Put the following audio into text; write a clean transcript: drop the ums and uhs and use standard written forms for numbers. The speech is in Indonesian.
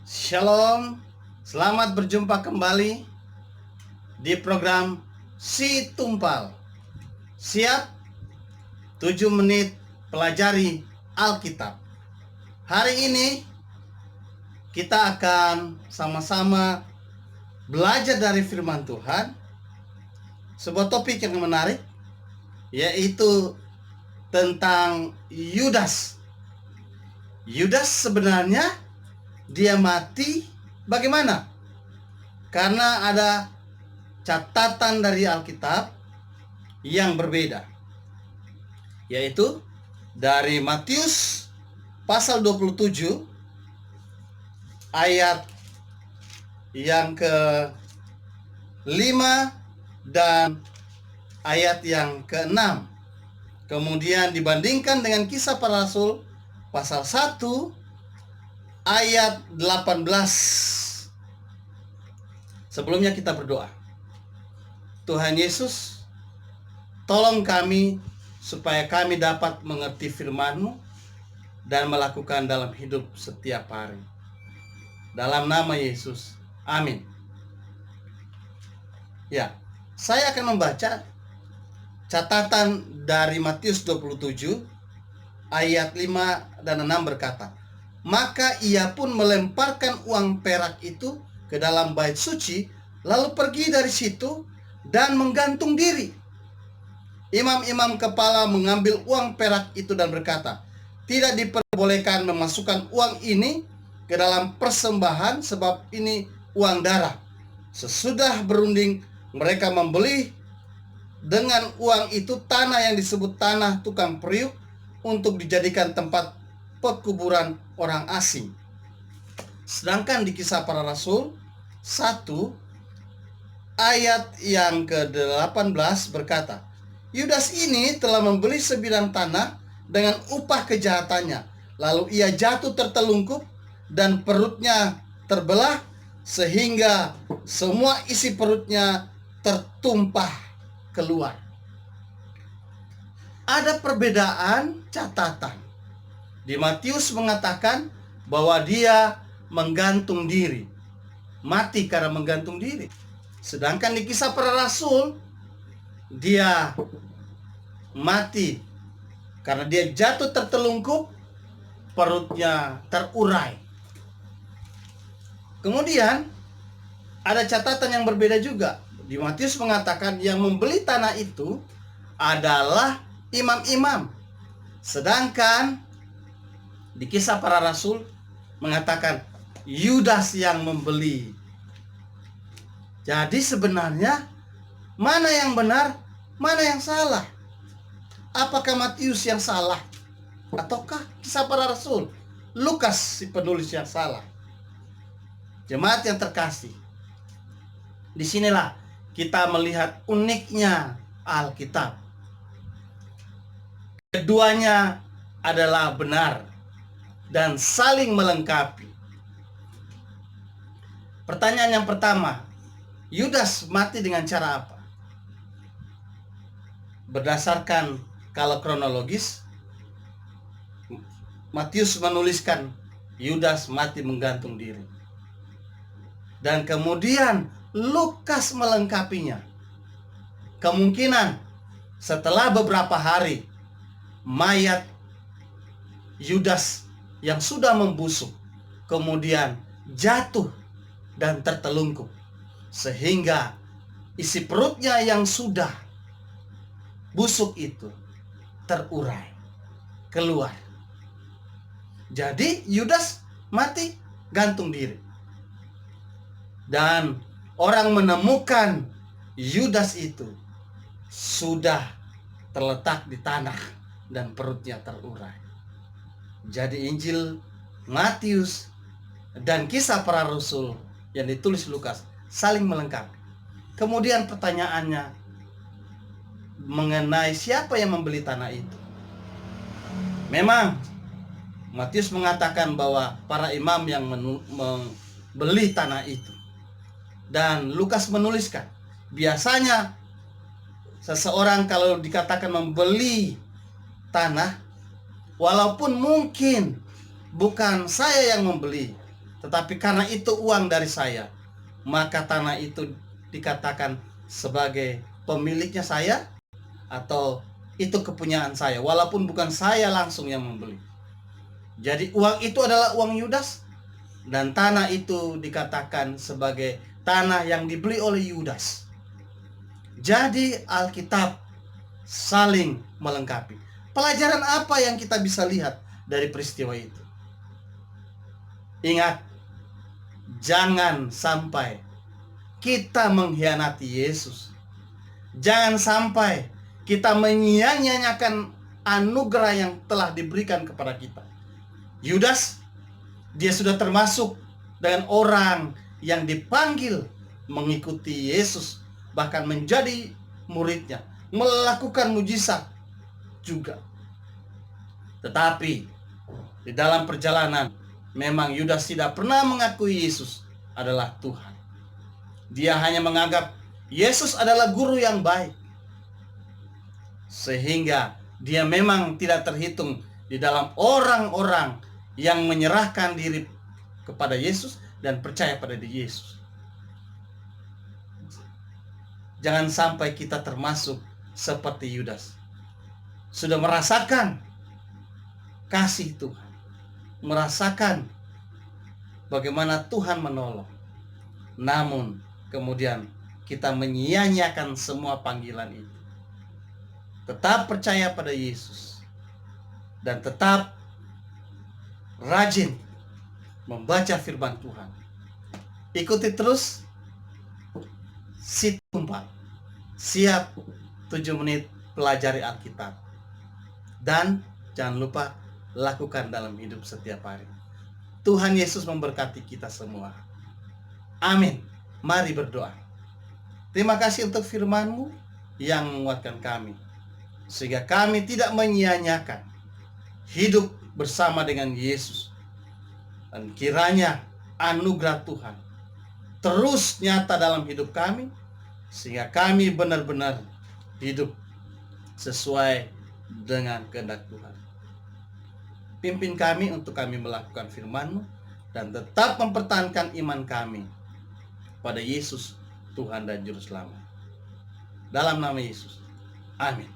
Shalom, selamat berjumpa kembali di program Si Tumpal. Siap? 7 menit pelajari Alkitab. Hari ini kita akan sama-sama belajar dari firman Tuhan. Sebuah topik yang menarik, yaitu tentang Yudas. Yudas sebenarnya dia mati bagaimana? Karena ada catatan dari Alkitab yang berbeda, yaitu dari Matius pasal 27 ayat yang ke-5 dan ayat yang ke-6. Kemudian dibandingkan dengan Kisah Para Rasul pasal 1 ayat 18. Sebelumnya kita berdoa. Tuhan Yesus, tolong kami supaya kami dapat mengerti firman-Mu dan melakukan dalam hidup setiap hari. Dalam nama Yesus. Amin. Ya, saya akan membaca catatan dari Matius 27 ayat 5 dan 6 berkata, "Maka ia pun melemparkan uang perak itu ke dalam bait suci, lalu pergi dari situ dan menggantung diri. Imam-imam kepala mengambil uang perak itu dan berkata, 'Tidak diperbolehkan memasukkan uang ini ke dalam persembahan sebab ini uang darah.' Sesudah berunding, mereka membeli dengan uang itu tanah yang disebut tanah tukang periuk untuk dijadikan tempat pekuburan orang asing." Sedangkan di Kisah Para Rasul 1 ayat yang ke-18 berkata, "Yudas ini telah membeli sebidang tanah dengan upah kejahatannya. Lalu ia jatuh tertelungkup dan perutnya terbelah sehingga semua isi perutnya tertumpah keluar." Ada perbedaan catatan. Di Matius mengatakan bahwa dia menggantung diri, mati karena menggantung diri. Sedangkan di Kisah Para Rasul, dia mati karena dia jatuh tertelungkup, perutnya terurai. Kemudian ada catatan yang berbeda juga. Di Matius mengatakan yang membeli tanah itu adalah imam-imam. Sedangkan di Kisah Para Rasul mengatakan Yudas yang membeli. Jadi sebenarnya mana yang benar, mana yang salah? Apakah Matius yang salah? Ataukah Kisah Para Rasul? Lukas si penulis yang salah? Jemaat yang terkasih, disinilah kita melihat uniknya Alkitab. Keduanya adalah benar dan saling melengkapi. Pertanyaan yang pertama, Yudas mati dengan cara apa? Berdasarkan kalau kronologis, Matius menuliskan Yudas mati menggantung diri. Dan kemudian Lukas melengkapinya. Kemungkinan setelah beberapa hari, mayat Yudas yang sudah membusuk kemudian jatuh dan tertelungkup, sehingga isi perutnya yang sudah busuk itu terurai keluar. Jadi Yudas mati gantung diri. Dan orang menemukan Yudas itu sudah terletak di tanah dan perutnya terurai. Jadi Injil Matius dan Kisah Para Rasul yang ditulis Lukas saling melengkapi. Kemudian pertanyaannya mengenai siapa yang membeli tanah itu. Memang Matius mengatakan bahwa para imam yang membeli tanah itu. Dan Lukas menuliskan, biasanya seseorang kalau dikatakan membeli tanah, walaupun mungkin bukan saya yang membeli, tetapi karena itu uang dari saya, maka tanah itu dikatakan sebagai pemiliknya saya, atau itu kepunyaan saya, walaupun bukan saya langsung yang membeli. Jadi uang itu adalah uang Yudas, dan tanah itu dikatakan sebagai tanah yang dibeli oleh Yudas. Jadi Alkitab saling melengkapi. Pelajaran apa yang kita bisa lihat dari peristiwa itu? Ingat, jangan sampai kita mengkhianati Yesus. Jangan sampai kita menyia-nyiakan anugerah yang telah diberikan kepada kita. Yudas, dia sudah termasuk dengan orang yang dipanggil mengikuti Yesus, bahkan menjadi muridnya, melakukan mujizat juga. Tetapi di dalam perjalanan, memang Yudas tidak pernah mengakui Yesus adalah Tuhan. Dia hanya menganggap Yesus adalah guru yang baik, sehingga dia memang tidak terhitung di dalam orang-orang yang menyerahkan diri kepada Yesus dan percaya pada Yesus. Jangan sampai kita termasuk seperti Yudas. Sudah merasakan kasih Tuhan, merasakan bagaimana Tuhan menolong, namun kemudian kita menyia-nyiakan semua panggilan itu. Tetap percaya pada Yesus dan tetap rajin membaca firman Tuhan. Ikuti terus Situ 4. Siap 7 menit pelajari Alkitab. Dan jangan lupa lakukan dalam hidup setiap hari. Tuhan Yesus memberkati kita semua. Amin. Mari berdoa. Terima kasih untuk firman-Mu yang menguatkan kami, sehingga kami tidak menyia-nyiakan hidup bersama dengan Yesus. Dan kiranya anugerah Tuhan terus nyata dalam hidup kami, sehingga kami benar-benar hidup sesuai dengan kehendak Tuhan. Pimpin kami untuk kami melakukan firman-Mu dan tetap mempertahankan iman kami pada Yesus, Tuhan dan Juru Selamat. Dalam nama Yesus. Amin.